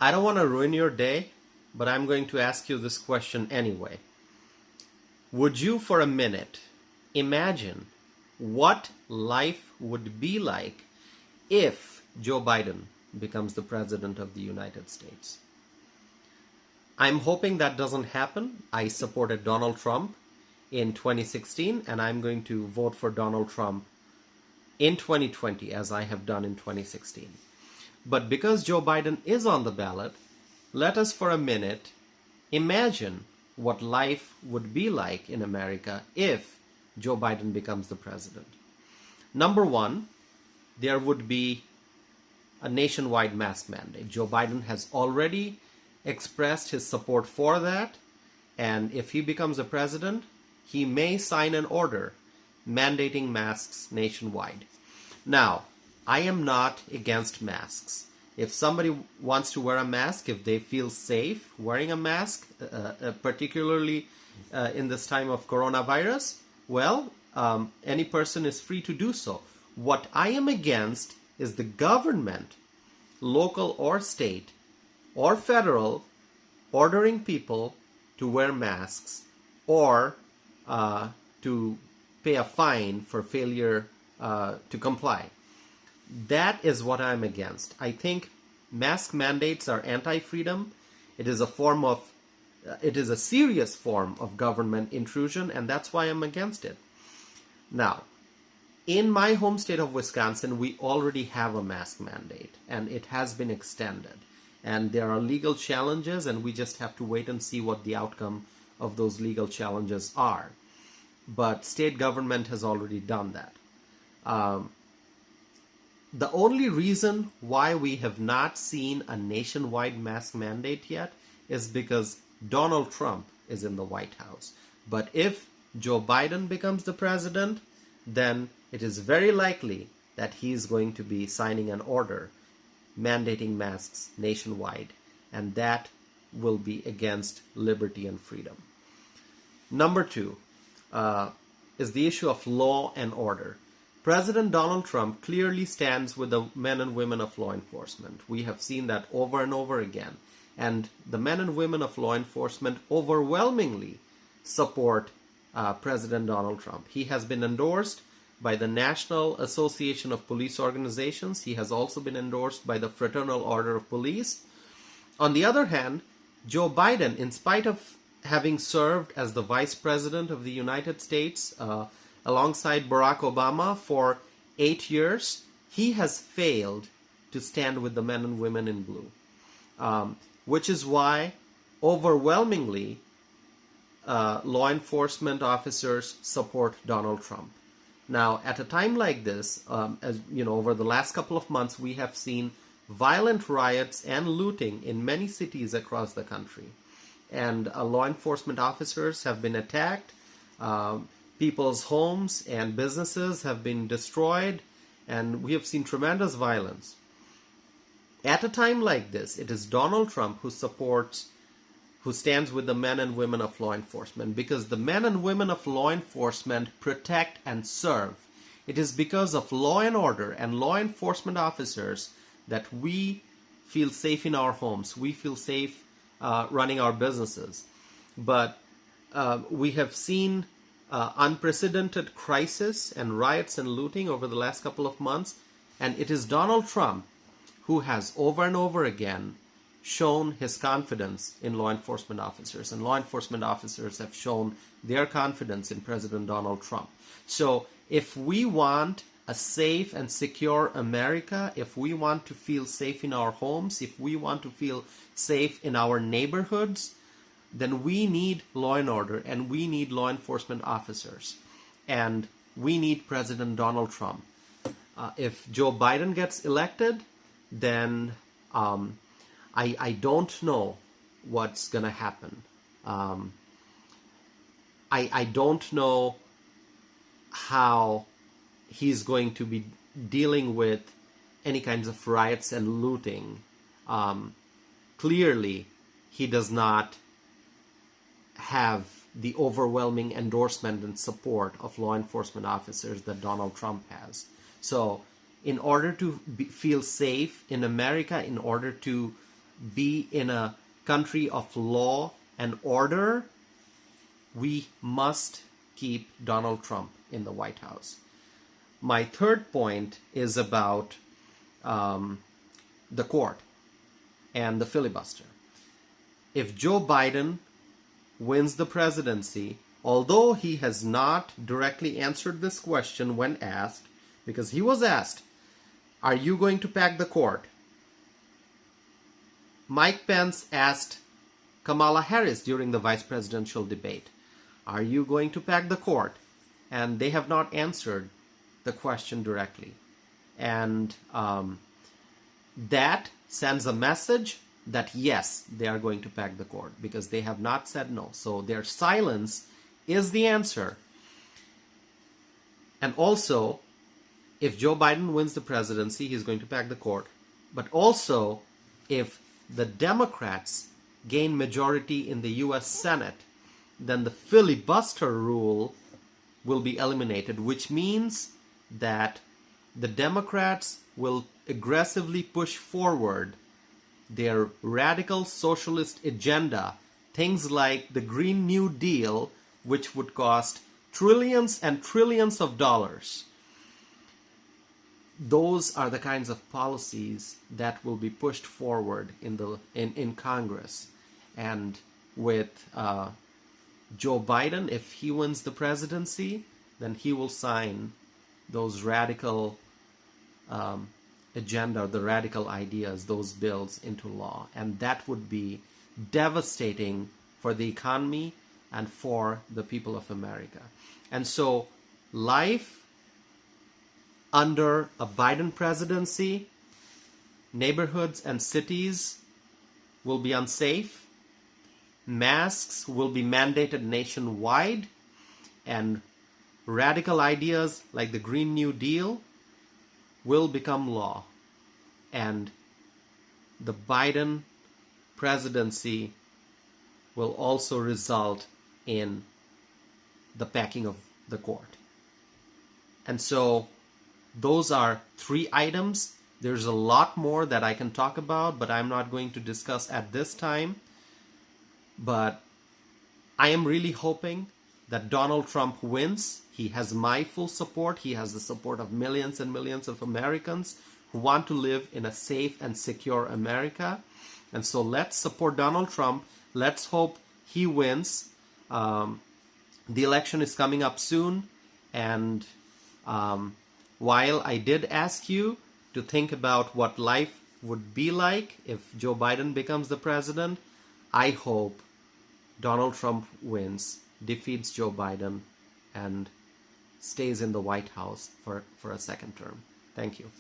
I don't want to ruin your day, but I'm going to ask you this question anyway. Would you, for a minute, imagine what life would be like if Joe Biden becomes the president of the United States? I'm hoping that doesn't happen. I supported Donald Trump in 2016, and I'm going to vote for Donald Trump in 2020, as I have done in 2016. But because Joe Biden is on the ballot, let us for a minute imagine what life would be like in America if Joe Biden becomes the president. Number one, there would be a nationwide mask mandate. Joe Biden has already expressed his support for that, and if he becomes a president, he may sign an order mandating masks nationwide. Now, I am not against masks. If somebody wants to wear a mask, if they feel safe wearing a mask, particularly in this time of coronavirus, well, any person is free to do so. What I am against is the government, local or state or federal, ordering people to wear masks or to pay a fine for failure to comply. That is what I'm against. I think mask mandates are anti-freedom. It is a serious form of government intrusion, and that's why I'm against it. Now, in my home state of Wisconsin, we already have a mask mandate, and it has been extended. And there are legal challenges, and we just have to wait and see what the outcome of those legal challenges are. But state government has already done that. The only reason why we have not seen a nationwide mask mandate yet is because Donald Trump is in the White House. But if Joe Biden becomes the president, then it is very likely that he's going to be signing an order mandating masks nationwide, and that will be against liberty and freedom. Number two is the issue of law and order. President Donald Trump clearly stands with the men and women of law enforcement. We have seen that over and over again. And the men and women of law enforcement overwhelmingly support President Donald Trump. He has been endorsed by the National Association of Police Organizations. He has also been endorsed by the Fraternal Order of Police. On the other hand, Joe Biden, in spite of having served as the Vice President of the United States alongside Barack Obama for 8 years, he has failed to stand with the men and women in blue, which is why overwhelmingly law enforcement officers support Donald Trump. Now, at a time like this, as you know, over the last couple of months, we have seen violent riots and looting in many cities across the country. And law enforcement officers have been attacked. People's homes and businesses have been destroyed, and we have seen tremendous violence. At a time like this, it is Donald Trump who stands with the men and women of law enforcement, because the men and women of law enforcement protect and serve. It is because of law and order and law enforcement officers that we feel safe in our homes. We feel safe running our businesses. But we have seen unprecedented crisis and riots and looting over the last couple of months, and it is Donald Trump who has over and over again shown his confidence in law enforcement officers, and law enforcement officers have shown their confidence in President Donald Trump. So if we want a safe and secure America, if we want to feel safe in our homes, if we want to feel safe in our neighborhoods, then we need law and order, and we need law enforcement officers, and we need President Donald Trump. If Joe Biden gets elected, then I don't know what's going to happen. I don't know how he's going to be dealing with any kinds of riots and looting. Clearly, he does not have the overwhelming endorsement and support of law enforcement officers that Donald Trump has. So in order to feel safe in America, in order to be in a country of law and order, we must keep Donald Trump in the White House. My third point is about the court and the filibuster. If Joe Biden wins the presidency, although he has not directly answered this question when asked, because he was asked, are you going to pack the court? Mike Pence asked Kamala Harris during the vice presidential debate, are you going to pack the court? And they have not answered the question directly. And that sends a message that yes, they are going to pack the court, because they have not said no. So their silence is the answer. And also, if Joe Biden wins the presidency, he's going to pack the court. But also, if the Democrats gain majority in the US Senate, then the filibuster rule will be eliminated, which means that the Democrats will aggressively push forward their radical socialist agenda, things like the Green New Deal, which would cost trillions and trillions of dollars. Those are the kinds of policies that will be pushed forward in Congress. And with Joe Biden, if he wins the presidency, then he will sign those radical agenda, the radical ideas, those bills into law. And that would be devastating for the economy and for the people of America. And so life under a Biden presidency, neighborhoods and cities will be unsafe. Masks will be mandated nationwide, and radical ideas like the Green New Deal will become law. And the Biden presidency will also result in the packing of the court. And so those are 3 items. There's a lot more that I can talk about, but I'm not going to discuss at this time. But I am really hoping that Donald Trump wins. He has my full support. He has the support of millions and millions of Americans who want to live in a safe and secure America. And so let's support Donald Trump. Let's hope he wins. The election is coming up soon. And while I did ask you to think about what life would be like if Joe Biden becomes the president, I hope Donald Trump wins, defeats Joe Biden, and stays in the White House for a second term. Thank you.